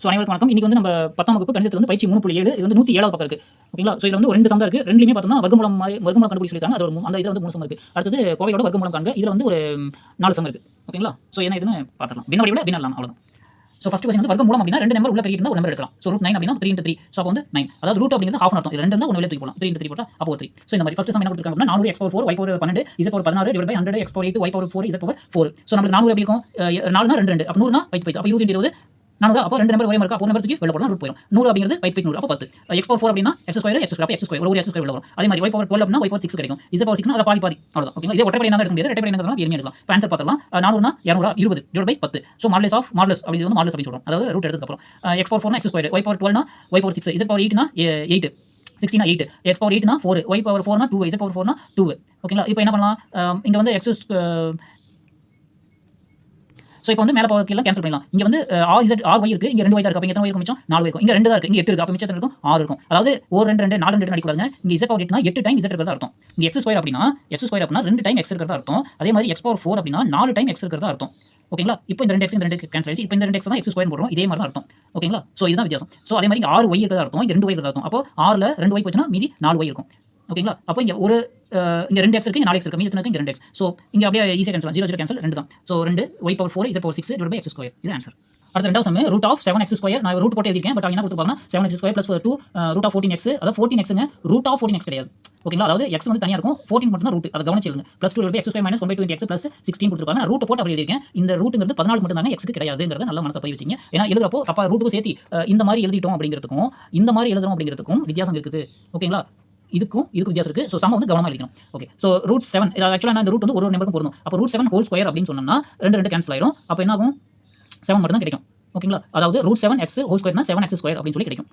So அனைவருக்கும் வணக்கம். இன்னைக்கு வந்து நம்ம 10ஆம் வகுப்பு கணிதத்தில் வந்து பயிற்சி 3.7 இது வந்து 107வது பக்கம் இருக்கு. ஓகேங்களா? ஸோ இதுல வந்து ஒரு 2 சம் தான் இருக்கு. ரெண்டுலயுமே பார்த்தோம்னா வர்க்கமூலம் கண்டுபிடிக்க சொல்லிருக்காங்க. அது ஒரு அந்த இதுல வந்து 3 சம் இருக்கு. அடுத்தது கோவையோட வர்க்கமூலம் காண்க. இதுல வந்து ஒரு 4 சம் இருக்கு. ஓகேங்களா? ஸோ என்ன இதுன்னு பார்த்துடலாம். பின்ன வடிவில பின்னலாம் அவ்வளவுதான். ஸோ ஃபர்ஸ்ட் கொஸ்டின் வந்து வர்க்கமூலம் அப்படின்னா 2 நம்பர் உள்ள பெருக்கி இருந்தா ஒரு நம்பர் எடுக்கலாம். ஸோ √9 அப்படின்னா 3 × 3. ஸோ அப்போ வந்து 9. அதாவது ரூட் அப்படிங்கிறது ஹாஃப் அர்த்தம். இது 2 இருந்தா 1 வெளிய தூக்கி போடலாம். 3 × 3 போட்டா அப்போ 3. ஸோ இந்த மாதிரி ஃபர்ஸ்ட் சம் என்ன கொடுத்திருக்காங்க அப்படின்னா 400 x/4 y/12 z/16 / 100 x/8 y/4 z/4. So நமக்கு 400 எப்படி இருக்கும்? 4 னா 2 2. அப்ப 100 னா 5 அப்ப 20 × 20 400. அப்போ 2 நம்பர் ஒரே மாதிரி இருக்கா? அப்போ நம்பர் தூக்கி வெளில போடலாம். ரூட் போயிடும். 100 அப்படிங்கிறது 5 100. அப்போ 10. x/4 அப்படின்னா x² அப்ப x² ஒரு x² வெளில வரும். அதே மாதிரி y/12 அப்படின்னா y/6 கிடைக்கும். z/6 னா அத பாதி அவ்வளவுதான். ஓகேங்களா? இதே ஒற்றைப்படை என்ன எடுக்க முடியாது. இரட்டைப்படை என்ன எளிமையா எடுக்கலாம். இப்போ ஆன்சர் பார்த்தலாம். 400 னா 200 20 / 10. ஸோ மாடுலஸ் ஆஃப் மாடுலஸ் அப்படி வந்து மாடுலஸ் அப்படி சொல்றோம். அதாவது ரூட் எடுத்ததுக்கு அப்புறம் x/4 னா x², y/12 னா y/6, z/8 னா 8, 16 னா 8, x/8 னா 4, y/4 னா 2, z/4 னா 2. ஓகேங்களா? இப்போ என்ன பண்ணலாம்? இங்க வந்து x ஸோ இப்போ வந்து மேலே பவர் கீழே கேன்சல் பண்ணிடலாம். இங்க வந்து RY இருக்கு. இங்க 2Y தான் இருக்கு. அப்ப இங்க எத்தனை Y இருக்கும் மிச்சம்? 4 இருக்கும். இங்க 2 தான் இருக்கு. இங்க 8 இருக்கு. அப்ப மிச்சம் எத்தனை இருக்கும்? 6 இருக்கும். அதாவது 1 2 2 4 2 அடிக்கூடாதுங்க. இங்க z/8 னா 8 டைம் z இருக்கிறதா அர்த்தம். இங்க x² அப்படின்னா 2 டைம் x இருக்கிறதா அர்த்தம். அதே மாதிரி x/4 அப்படின்னா 4 டைம் x இருக்கிறதா அர்த்தம். ஓகேங்களா? இப்போ இந்த 2x இந்த 2 கேன்சல் ஆயிடுச்சு. இப்போ இந்த 2x தான் x² போடுறோம். இதே மாதிரி தான் அர்த்தம். ஓகேங்களா? ஸோ இதுதான் வித்தியாசம். ஸோ அதே மாதிரி இங்க 6Y இருக்கிறதா அர்த்தம். இங்க 2Y இருக்கிறதா அர்த்தம். அப்போ 6ல 2Y போச்சுன்னா மீதி 4Y இருக்கும். ஓகேங்களா? அப்போ இங்க ஒரு இங்க 2x இருக்கு, இங்க 4x இருக்கு. மீதி எத்தனை இருக்கு? இங்க 2x. ஸோ இங்க அப்படியே ஈஸியா கேன்சல் 0 0 கேன்சல் 2 தான். So 2 y/4 z/6 / x². இது ஆன்சர். அடுத்த ரெண்டாவது சம் √7x². நான் ரூட் போட்டு எழுதிருக்கேன். பட் அவங்க என்ன கொடுத்துருப்பாங்கன்னா 7x² + 2 √14x. அதாவது 14xங்க √14x கிடையாது. ஓகேங்களா? அதாவது x வந்து தனியா இருக்கும். 14 மட்டும் தான் ரூட். அதை கவனிச்சு எழுதுங்க. +2 / x² - 1/2 × x + 16 கொடுத்துருப்பாங்க. நான் ரூட் போட்டு அப்படி எழுதிருக்கேன். இந்த ரூட்ங்கிறது 14 மட்டும் தாங்க x க்கு கிடையாதுங்கிறத நல்லா மனசுல பதிவு வச்சுங்க. ஏன்னா எழுதுறப்போ அப்ப ரூட்டுக்கு சேர்த்து இந்த மாதிரி எழுதிட்டோம் அப்படிங்கிறதுக்கும் இந்த மாதிரி எழுதுறோம் அப்படிங்கிறதுக்கும் வித்தியாசம் இருக்குது. ஓகேங்களா? இதுக்கும் வித்தியாசம் இருக்கு. ஸோ சம்ம வந்து கவனமா எழுதிக்கணும். ஓகே. ஸோ √7 இது ஆக்சுவலா இந்த ரூட் வந்து ஒரு நம்பருக்கும் பொருந்தும். அப்போ √7 ஹோல் ஸ்கொயர் அப்படின்னு சொன்னோம்னா 2 கேன்சல் ஆயிரும். அப்போ என்ன ஆகும்? 7 மட்டும் தான் கிடைக்கும். ஓகேங்களா? அதாவது √7x ஹோல் ஸ்கொயர்னா 7x² அப்படின்னு சொல்லி கிடைக்கும்.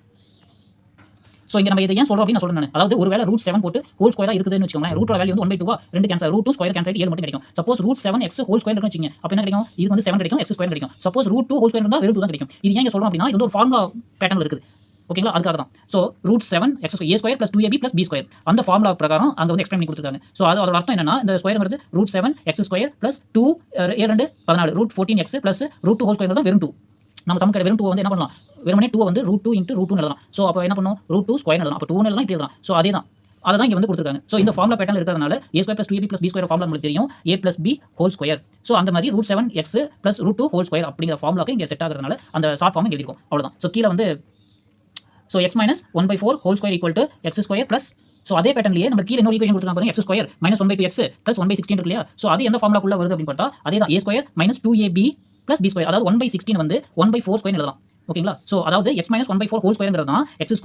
ஸோ இங்க நம்ம இதை ஏன் சொல்றோம் அப்படின்னு நான் சொல்றேன். அதாவது ஒருவேளை √7 போட்டு ஹோல் ஸ்கொயரா இருக்குதுன்னு வச்சுக்கோங்களேன். ரூட்டோட வேல்யூ வந்து 1/2 2 கேன்சல் √2 ஸ்கொயர் கேன்சல் 7 மட்டும் கிடைக்கும். சப்போஸ் √7x ஹோல் ஸ்கொயர் இருக்குன்னு வச்சுங்க. அப்ப என்ன கிடைக்கும்? இது வந்து 7 கிடைக்கும், x² கிடைக்கும். சப்போஸ் √2 ஹோல் ஸ்கொயர் இருந்தா வெறும் 2 தான் கிடைக்கும். இது ஏன் சொல்றோம் அப்படின்னா இது வந்து ஒரு ஃபார்முலா பேட்டர்ன்ல இருக்குது. ஓகேங்களா? அதுக்காக தான். So √7x² a² + 2ab + b². அந்த ஃபார்முலா பிரகாரம் அங்க வந்து எக்ஸ்பிளைன் பண்ணி கொடுத்துருக்காங்க. ஸோ அதோட அர்த்தம் என்னன்னா இந்த ஸ்கொயர்ங்கிறது √7x² + 2 7 2 14 √14x + √2 ஹோல் ஸ்கொயர் தான் வெறும் 2. நம்ம சம் வெறும் 2 வந்து என்ன பண்ணலாம்? வெறுமனே 2 வந்து √2 × √2 எழுதலாம். ஸோ அப்போ என்ன பண்ணும்? √2 ஸ்கொயர் எழுதலாம். அப்போ 2 எழுதலாம், இப்படி எழுதலாம். ஸோ அதே தான். அதை தான் இங்க வந்து கொடுத்துருக்காங்க. ஸோ இந்த ஃபார்முலா பேட்டர்ன் இருக்கிறதுனால a² + 2ab + b² ஃபார்முலா உங்களுக்கு தெரியும். a + b whole square. So அந்த மாதிரி √7x + √2 ஹோல் ஸ்கொயர் அப்படிங்கிற ஃபார்முலாக்கு இங்க செட் ஆகிறதுனால அந்த ஷார்ட் ஃபார்ம் எழுதிருக்கும். அவ்வளவுதான். ஸோ கீழே வந்து so x - 1/4 whole square = x² plus so அதே பேட்டர்ன்லயே நம்ம கீழே இன்னொரு ஈக்குவேஷன் கொடுத்துருக்காங்க பாருங்க. x² - 1/2x + 1/16 இருக்கு இல்லையா? ஸோ அது எந்த ஃபார்முலாக்குள்ள வருது அப்படின்னு பார்த்தா அதே தான் a² - 2ab + b². அதாவது 1/16 வந்து 1/4² எழுதலாம். ஓகேங்களா? ஸோ அதாவது x - 1/4 ஹோல் ஸ்கொயர்ங்கிறது தான் x² -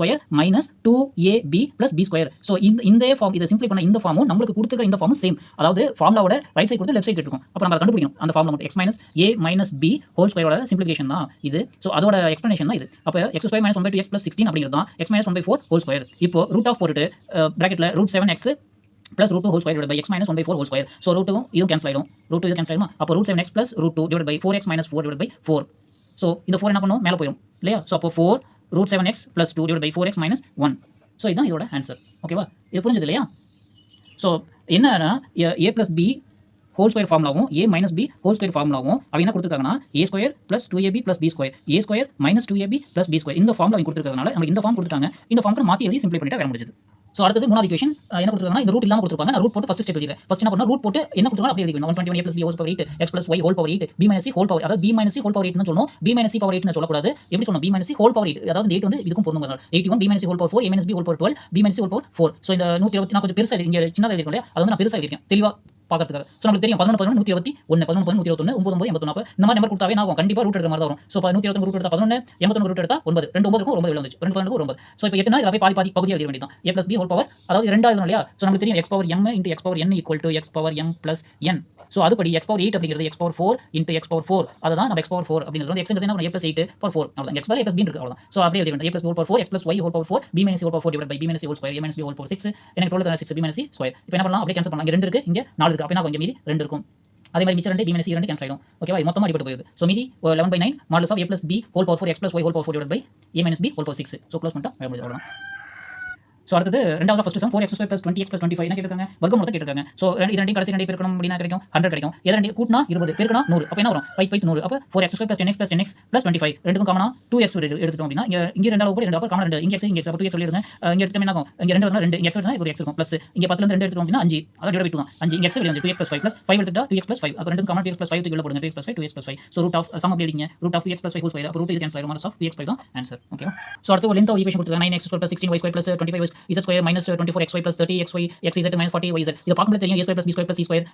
2ab + b². ஸோ இந்த ஃபார்ம் இதை சிம்பிளை பண்ண இந்த ஃபார்மும் நம்மளுக்கு கொடுத்துருக்க இந்த ஃபார்மும் சேம். அதாவது ஃபார்முலாவோட ரைட் சைடு கொடுத்து லெஃப்ட் சைடு இருக்கும். அப்போ நம்ம அதை கண்டுபிடிக்கணும். அந்த ஃபார்முலா மட்டும் x - a - b ஹோல் ஸ்கொயரோட சிம்பிளிஃபிகேஷன் தான் இது. ஸோ அதோட எக்ஸ்பிளனேஷன் தான் இது. அப்போ x² - 1/2x + 16 அப்படிங்கிறது தான் x - 1/4 ஹோல் ஸ்கொயர். இப்போ ரூட் ஆஃப் போட்டுட்டு பிராக்கெட்ல √7x + √2 whole square / x - 1/4 whole square. So √2 இதுவும் கேன்சல் ஆயிடும். √2 இது கேன்சல் ஆயிடுமா? அப்போ √7x + √2 / 4x - 4 / 4. ஸோ இந்த 4 என்ன பண்ணும்? மேலே போயிடும் இல்லையா? ஸோ அப்போ 4 √7x + 2 / 4x - 1. ஸோ இதுதான் இதோட ஆன்சர். ஓகேவா? இது புரிஞ்சது இல்லையா? ஸோ என்னன்னா a + b ஹோல் ஸ்கொயர் ஃபார்முலாவும் a - b ஹோல் ஸ்கொயர் ஃபார்முலாவும் அவங்க என்ன கொடுத்துருக்காங்கன்னா a² + 2ab + b², a² - 2ab + b². இந்த ஃபார்முலா கொடுத்துருக்கிறதுனால நமக்கு இந்த ஃபார்ம் கொடுத்துட்டாங்க. இந்த ஃபார்முக்கு மாற்றி எழுதி சிம்பிளை பண்ணிட்டா வேற முடிஞ்சது. ஸோ அடுத்தது மூணாவது ஈக்குவேஷன் என்ன கொடுத்துருக்காங்கன்னா இந்த ரூட் இல்லாம கொடுத்துருப்பாங்க. நான் ரூட் போட்டு ஃபர்ஸ்ட் ஸ்டெப் எழுதிறேன். ஃபர்ஸ்ட் என்ன பண்ணா ரூட் போட்டு என்ன கொடுத்துருக்காங்க அப்படியே எழுதிக்கணும். 121a + b whole power 8 x + y whole power 8 b - c whole power அதாவது b - c ஹோல் பவர் 8 னு சொல்லணும். b - c பவர் 8 னு சொல்லக்கூடாது. எப்படி சொல்லணும்? b - c ஹோல் பவர் 8 அதாவது 8 வந்து இதுக்கும் பொருந்தும். 81 b - c whole power 4 a - b whole power 12 b - c whole power 4. So இந்த 120 நான் கொஞ்சம் பெருசா இங்க சின்னதா எழுதிருக்கேன் இல்லையா? அது வந்து நான் பெருசா எழுதிருக்கேன் தெளிவா பார்க்கறதுக்காக. ஸோ நமக்கு தெரியும் 11 11 121 11 11 121 9 9 81 இந்த மாதிரி நம்பர் கொடுத்தாவே நான் கண்டிப்பா ரூட் எடுக்கிற மாதிரி தான் வரும். ஸோ 121 ரூட் எடுத்தா 11 81 ரூட் எடுத்தா 9 2 9 இருக்கும் 9 வெளில வந்துச்சு 2 12 9. ஸோ இப்போ 8 னா இதை பாதி பாதி பகுதி எழுத வேண்டியதான். a + b ஹோல் பவர் அதாவது 2 எழுதணும் இல்லையா? ஸோ நமக்கு தெரியும் x power m × x power n = x power m + n. So அதுபடி x பவர் 8 அப்படிங்கிறது x பவர் 4 × x பவர் 4. அதுதான் நம்ம x பவர் 4 அப்படிங்கிறது வந்து x ங்கிறது என்ன a + 8 பவர் 4 அவ்வளவுதான். x பவர் a + b இருக்கு அவ்வளவுதான். ஸோ அப்படியே எழுத வேண்டியது a + b whole power 4 x + y whole power 4 b - c whole power 4 / b - c whole square a - b whole power 6 எனக்கு 12 6 b - c ஸ்கொயர். இப்போ என்ன பண்ணலாம்? அப்படியே கேன்சல் பண்ணலாம். இங்க 2 இருக்கு இங்க 4 இருக்கு. அப்ப என்ன கொஞ்சம் மீதி 2 இருக்கும். அதே மாதிரி மிச்சம் 2 b - c 2 கேன்சல் ஆயிடும். ஓகேவா? இது மொத்தமா அடிபட்டு போகுது. ஸோ மீதி 11/9 modulus of a + b whole power 4 x + y whole power 4 / a - b whole power 6. So close பண்ணிட்டா வேற முடிஞ்சது அவ்வளவுதான். ஸோ அடுத்தது ரெண்டாவது first sum 4x square + 20x + 25 என்ன கேட்டிருக்காங்க வர்க்கமூலத்தை கேட்டிருக்காங்க. ஸோ இது ரெண்டையும் கடைசி ரெண்டையும் பெருக்கணும் அப்படின்னா கிடைக்கும் 100 கிடைக்கும். எது ரெண்டு கூட்டினா 20 பெருக்கினா 100 அப்போ என்ன வரும் 5 100 அப்போ 4x ஸ்கொயர் + 10x + 10x + 25 ரெண்டுக்கும் காமனா 2x எடுத்துட்டோம் அப்படின்னா இங்க ரெண்டாவது போய் ரெண்டு அப்போ காமன் 2 இங்க x அப்போ 2x சொல்லிடுங்க. இங்க எடுத்தோம் என்ன ஆகும் இங்க 2 வரணும் 2 இங்க x எடுத்தா ஒரு x இருக்கும் ப்ளஸ் இங்க 10 ல இருந்து 2 எடுத்துட்டோம் அப்படின்னா 5 அத டிவைட் பை 2 தான் 5 இங்க x வெளிய வந்து 2x + 5 + 5 எடுத்துட்டா 2x + 5 அப்போ ரெண்டுக்கும் காமனா 2x + 5 தூக்கி உள்ள போடுங்க 2x + 5 2x + 5 so root of sum அப்படி எழுதிங்க root of 2x + 5 whole square அப்போ ரூட் இது கேன்சல் ஆயிடும் மாஸ் ஆஃப் 2x + 5 தான் ஆன்சர். ஓகேவா. ஸோ அடுத்து ஒரு லென்த் ஆஃப் ஈக்குவேஷன் கொடுத்துருக்காங்க 9x ² + 16y ² + 25z ² -24xy + 30xy xz - 40yz இத பார்க்கும்போது தெரியும் a ² + b ² + c ²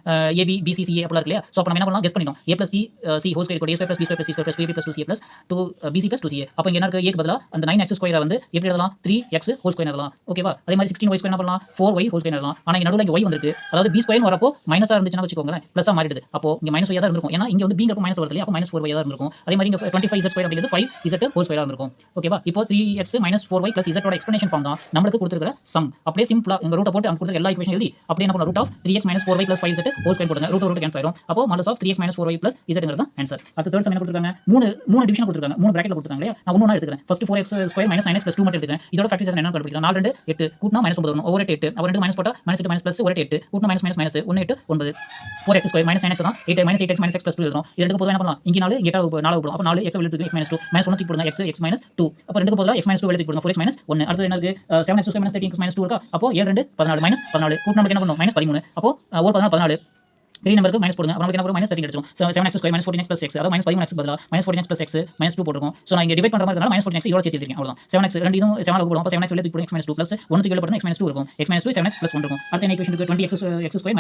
ab bc ca அப்படிலாம் இருக்கு இல்லையா. ஸோ அப்போ நம்ம என்ன பண்ணலாம் கெஸ் பண்ணிட்டோம் a + b c whole square a ² + b ² + c ² + 2ab + 2ca + 2bc + 2ca அப்போ இங்க என்ன இருக்கு a க்கு பதிலா அந்த 9x² வந்து எப்படி எழுதலாம் 3x ஹோல் ஸ்கொயர் எழுதலாம். ஓகேவா. அதே மாதிரி 16y ² என்ன பண்ணலாம் 4y ஹோல் ஸ்கொயர் எழுதலாம். ஆனா இங்க நடுவுல இங்க y வந்திருக்கு அதாவது b ஸ்கொயர் வரப்போ மைனஸா இருந்துச்சுனா வெச்சுக்கோங்க ப்ளஸ்ஸா மாறிடுது. அப்போ இங்க -y தான் இருந்திருக்கும் ஏன்னா இங்க வந்து b ங்கறப்ப மைனஸ் வருது இல்லையா அப்போ -4y தான் இருந்திருக்கும். அதே மாதிரி இங்க 25z² அப்படிங்கிறது 5z ஹோல் ஸ்கொயர் இருந்திருக்கும். ஓகேவா. இப்போ 3x - 4y + z ஓட எக்ஸ்பிளனேஷன் ஃபார்ம் தான் நமக்கு கொடுத்திருக்கிற சம். அப்படியே சிம்பிளா இந்த ரூட்ட போட்டு அங்க கொடுத்த எல்லா ஈக்குவேஷன் எழுதி அப்படியே என்ன பண்ணலாம் root of 3x - 4y + 5z whole square போடுங்க ரூட் கேன்சல் ஆயிடும். அப்போ மாடல்ஸ் ஆஃப் 3x - 4y + zங்கிறது தான் ஆன்சர். அடுத்து தேர்ட் சம் என்ன கொடுத்திருக்காங்க மூணு டிவிஷன் கொடுத்திருக்காங்க 3 பிராக்கெட்ல கொடுத்திருக்காங்க இல்லையா. நான் ஒவ்வொண்ணா எடுத்துக்கிறேன். ஃபர்ஸ்ட் 4x² - 9x + 2 மட்டும் எடுத்துக்கிறேன். இதோட ஃபேக்டரைசேஷன் என்ன கண்டுபிடிக்கலாம் 4 2 8 கூட்டினா -9 வரும் ஒரு 8 8 அப்ப 2 மைனஸ் போட்டா -8 + ஒரு 8 கூட்டினா -- 1 8 9 4x² - 9x தான் 8 - 8x - x + 2 எழுதுறோம். இது ரெண்டுக்கு பொதுவா என்ன பண்ணலாம் இங்க 4 இங்க 4 போடும் அப்ப 4 x வெளிய தூக்கி x - 2 -1 தூக்கி போடுங்க x x - 2 அப்ப ரெண்டுக்கு பொதுவா x - 2 வெளிய தூக்கி போடுங்க 4x - 1 அடுத்து என்ன இருக்கு 7x² - 13x - 2 இருக்கா அப்போ 7 2 14 -14 கூட்டினா நமக்கு என்ன பண்ணும் -13 அப்போ ஒரு 14 14 பெரிய நம்பருக்கு மைனஸ் போடுங்க அப்ப நமக்கு என்ன வரும் -13 கிடைச்சிரும். 7x² - 14x + x அதாவது -13x பதிலா -14x + x -2 போட்டுருக்கோம். சோ நான் இங்க டிவைட் பண்ற மாதிரி இருக்கனால -14x இதோட சேர்த்து எழுதிருக்கேன் அவ்வளவுதான். 7x ரெண்டு இதுவும் 7 ஆல போடுவோம் அப்ப 7x வெளிய தூக்கி போடுங்க x - 2 + 1 தூக்கி வெளிய போடுங்க x - 2 இருக்கும் x - 2 7x + 1 இருக்கும். அடுத்த ஈக்குவேஷன் இருக்கு 20x²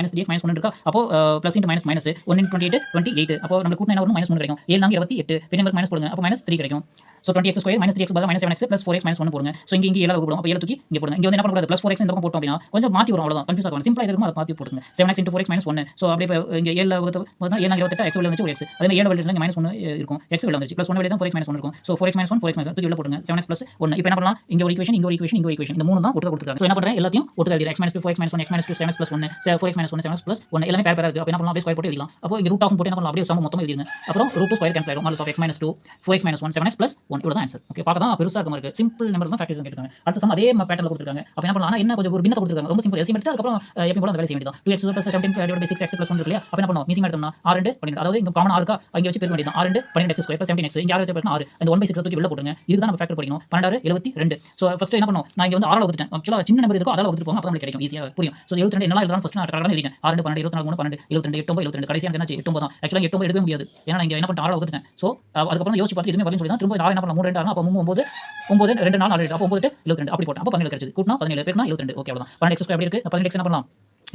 - 3x - 1 இருக்கா அப்போ + * -1 1 * 28 28 அப்போ நமக்கு கூட்டினா என்ன வரும் -3 கிடைக்கும் 7 4 28 பெரிய நம்பருக்கு மைனஸ் போடுங்க அப்ப -3 கிடைக்கும். ஸோ 20x² - 3x பதிலா -7x + 4x - 1 போடுங்க. ஸோ இங்க 7 போடுவோம் அப்போ 7 தூக்கி இங்க போடுங்க. இங்க வந்து என்ன பண்ணக்கூடாது +4x இந்த பக்கம் போட்டோம் அப்படின்னா கொஞ்சம் மாத்தி வரும் அவ்வளவுதான் கன்ஃபியூஸ் ஆகும். சிம்பிளா இருக்கும் அதை மாத்தி போடுங்க 7x * 4x - 1 ஸோ அப்படியே இங்க 7 வகுத்து 7 28 x வெளிய வந்துச்சு ஒரு x அதே மாதிரி 7 வெளிய இருந்து -1 இருக்கும் x வெளிய வந்துச்சு +1 வெளிய தான் 4x - 1 இருக்கும். ஸோ 4x - 1 4x - 1 தூக்கி உள்ள போடுங்க 7x + 1 இப்போ என்ன பண்ணலாம் இங்க ஒரு ஈக்குவேஷன் இங்க ஒரு ஈக்குவேஷன் இங்க ஒரு ஈக்குவேஷன் இந்த மூணு தான் ஒட்டுக்கா கொடுத்திருக்காங்க. ஸோ என்ன பண்றேன் எல்லாத்தையும் ஒட்டுக்கா எழுதிறேன் x - 2 4x - 1 x - 2 7x + 1 4x - 1 7x + 1 எல்லாமே பேர் இருக்கு. அப்ப என்ன பண்ணலாம் அப்படியே ஸ்கொயர் போட்டு எழுதலாம். அப்போ இங்க ரூட் ஆஃப் போட்டு என்ன பண்ணலாம் அப்படியே சம் மொத்தமா எழுதிருங்க. அப்புறம் ரூட் ஸ்கொயர் கேன்சல் ஆயிடும் models of x - 2 4x - 1 7x + 1 இவ்வளவு தான் ஆன்சர். ஓகே பார்க்க தான் பெருசா இருக்க மாதிரி இருக்கு. சிம்பிள் நம்பர் தான் ஃபேக்டரைசேஷன் கேட்டிருக்காங்க. அடுத்த சம் அதே பேட்டர்ன்ல கொடுத்திருக்காங்க. அப்ப என்ன பண்ணலாம் ஆனா என்ன கொஞ்சம் ஒரு பின்னத்தை கொடுத்திருக்காங்க. ரொம்ப சிம்பிள் எல்சிஎம் எடுத்து அதுக்கு அப்புறம் எப்பவும் போல அந்த வேலைய செய்ய வேண்டியது தான். 2x + 17 / 6x + 1 இருக்கு இல்லையா அப்ப என்ன பண்ணுவோம் மீசியம் எடுத்தோம்னா 6 2 12 அதாவது இங்க காமன் 6 இருக்கா அங்க வச்சு பெருக்க வேண்டியது தான் 6 2 12x² + 17x இங்க 6 வச்சு பெருக்கினா 6 அந்த 1/6 தூக்கி வெளிய போடுங்க. இதுக்கு தான் நம்ம ஃபேக்டர் படிக்கணும் 12 72 ஸோ ஃபர்ஸ்ட் என்ன பண்ணனும் நான் இங்க வந்து 6 ஆல வகுத்துட்டேன். ஆக்சுவலா சின்ன நம்பர் இருக்கோ அதால வகுத்துட்டு போங்க அப்ப நமக்கு கிடைக்கும் ஈஸியா புரியும். ஸோ 72 என்னலாம் எழுதலாம் ஃபர்ஸ்ட் நான் கடகடன்னு எழுதிட்டேன் 6 2 12 24 3 12 72 8 9 72 கடைசியா எனக்கு என்னாச்சு 8 9 தான். ஆக்சுவலா 8 9 எடுக்கவே முடியாது ஏன்னா நான் இங்க என்ன பண்ணிட்டேன் 6 ஆல வகுத்துட்டேன். ஸோ அதுக்கப்புறம் யோசிச்சு பார்த்து எதுவுமே வரலன்னு சொல்லி தான் திரும்ப 6 என்ன பண்ணலாம் 3 2 6 அப்ப 3 9 9 2 4 4 அப்ப 9 72 அப்படி போட்டேன் அப்ப 17 கிடைச்சது கூட்டினா 17 பெருக்கினா 72 ஓகே அவ்வளவுதான். 12x² அப்படி இருக்கு 18x என்ன பண்ணலாம்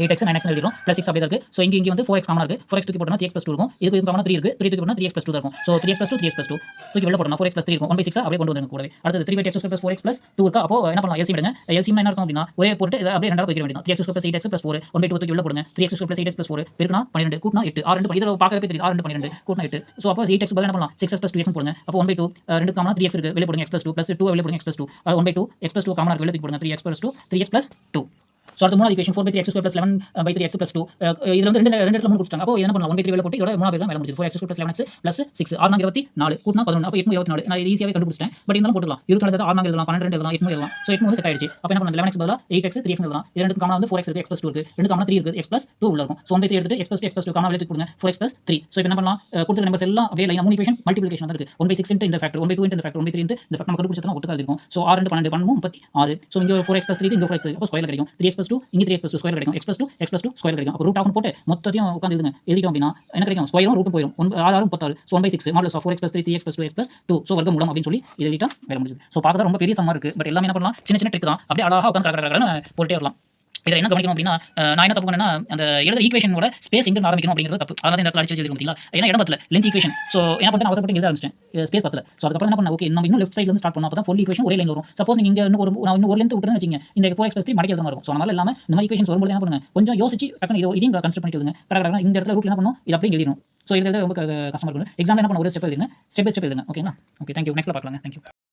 8x 9x எழுதிறோம் +6 அப்படியே இருக்கு. சோ இங்க வந்து 4x காமனா இருக்கு 4x தூக்கி போட்டோம்னா 3x + 2 இருக்கும். இதுக்கு காமனா 3 இருக்கு 3 தூக்கி போட்டோம்னா 3x + 2 தான் இருக்கும். சோ 3x + 2 3x + 2 தூக்கி வெளிய போட்டோம்னா 4x + 3 இருக்கும் 1/6 அப்படியே கொண்டு வந்துருங்க கூடவே. அடுத்து 3x² + 4x + 2 இருக்கா அப்போ என்ன பண்ணலாம் எல்சிஎம் எடுங்க. எல்சிஎம் என்ன இருக்கும் அப்படினா ஒரே போட்டு அப்படியே ரெண்டால போய்க்க வேண்டியது தான் 3x² + 8x + 4 1/2 தூக்கி வெளிய போடுங்க 3x² + 8x + 4 பெருக்கினா 12 கூட்டினா 8 6 2 இத பார்க்கறப்பே தெரியுது 6 2 12 கூட்டினா 8 சோ அப்போ 8x பதிலா என்ன பண்ணலாம் 6x + 2x போடுங்க அப்போ 1/2 2 காமனா 3x இருக்கு வெளிய போடுங்க x + 2 + 2 வெளிய போடுங்க x + 2 1/2 x + 2 காமனா இருக்கு வெளிய தூக்கி போடுங்க 3x + 2 3x + 2 சோ அடுத்து மூணாவது ஈக்குவேஷன் 4/3x² + 11/3x + 2 இதுல வந்து ரெண்டு இடத்துல 3 கொடுத்தாங்க. அப்போ என்ன பண்ணலாம் 1/3 வெளிய போட்டு இதோட மூணாவது தான் வேலை முடிஞ்சது 4x² + 11x + 6 6 24 கூட்டினா 11 அப்போ 824 நான் இது ஈஸியாவே கண்டுபிடிச்சிட்டேன். பட் இருந்தாலும் போட்டுக்கலாம் 24 6 எழுதலாம் 12 எழுதலாம் 8 எழுதலாம். சோ 8 வந்து செட் ஆயிடுச்சு. அப்போ என்ன பண்ணலாம் 11x பதிலா 8x 3x எழுதலாம். இது ரெண்டுக்கு காமனா வந்து 4x இருக்கு x + 2 இருக்கு ரெண்டு காமனா 3 இருக்கு x + 2 உள்ள இருக்கும். சோ 1/3 எடுத்துட்டு x + 2 x + 2 காமனா வெளிய தூக்கி போடுங்க 4x + 3 சோ இப்போ என்ன பண்ணலாம் கொடுத்த நம்பர்ஸ் எல்லாம் அப்படியே லைனா 3 ஈக்குவேஷன் மல்டிப்ளிகேஷன் தான் இருக்கு 1/6 into இந்த ஃபேக்டர் 1/2 into இந்த ஃபேக்டர் 1/3 into இந்த ஃபேக்டர் நம்ம கண்டுபிடிச்சதுனா ஒட்டுக்கா இருக்கும். சோ 6 2 12 12 36 சோ இங்க 4x + 3 இங்க 4x அப்போ ஸ்கொயர்ல கிடைக்கும் 3x + 2 இங்க 3x + 2 ஸ்கொயர் கிடைக்கும் x + 2 x + 2 ஸ்கொயர் கிடைக்கும். அப்போ ரூட் ஆஃப் போட்டு மொத்தத்தையும் உட்கார்ந்து எழுதுங்க எழுதிட்டோம் அப்படினா என்ன கிடைக்கும் ஸ்கொயரும் ரூட்டும் போயிடும் 6 6 36 so 1/6 modulus of 4x + 3 3x + 2x + 2 so வர்க்கமூலம் அப்படினு சொல்லி எழுதிட்டா வேலை முடிஞ்சது. சோ பார்க்கதா ரொம்ப பெரிய சம்மா இருக்கு. பட் எல்லாமே என்ன பண்ணலாம் சின்ன சின்ன ட்ரிக் தான் அப்படியே அழகா உட்கார்ந்து கடகடன்னு போட்டுட்டே வரலாம். இதில் என்ன கவனிக்கணும் அப்படின்னா நான் என்ன தப்பு பண்ணேன்னா அந்த எழுதுற ஈக்குவேஷனோட ஸ்பேஸ் எங்க ஆரம்பிக்கணும் அப்படிங்கிறது தப்பு. அதனால இந்த இடத்துல அடிச்சு எழுதி பார்த்தீங்களா ஏன்னா இடம் பத்தல லென்த் ஈக்குவேஷன். ஸோ என்ன பண்ணேன் அவசரப்பட்டு எழுத ஆரம்பிச்சிட்டேன் ஸ்பேஸ் பத்தல. ஸோ அதுக்கப்புறம் என்ன பண்ணேன் ஓகே நம்ம இன்னும் லெஃப்ட் சைடுல இருந்து ஸ்டார்ட் பண்ணோம் அப்போ தான் ஃபுல் ஈக்குவேஷன் ஒரே லைன் வரும். சப்போஸ் நீங்க இன்னும் ஒரு லென்த் விட்டுன்னு வச்சிங்க இந்த 4x + 3 மடக்கி எழுத மாதிரி இருக்கும். ஸோ அதனால இல்லாம இந்த மாதிரி ஈக்குவேஷன் வரும்போது என்ன பண்ணுங்க கொஞ்சம் யோசிச்சு டக்குனு இதையும் கன்சிடர் பண்ணிட்டு எழுதுங்க. கடகடா இந்த இடத்துல ரூட் என்ன பண்ணணும் இது அப்படியே எழுதிடும். ஸோ இது ரொம்ப கஷ்டமா இருக்கும். எக்ஸாம் என்ன பண்ண ஒரு ஸ்டெப் எழுதுங்க ஸ்டெப் பை ஸ்டெப் எழுதுங்க ஓகேங்களா. ஓகே தேங்க்யூ நெக்ஸ்ட்ல பார்க்கலாங்க தேங்க்யூ.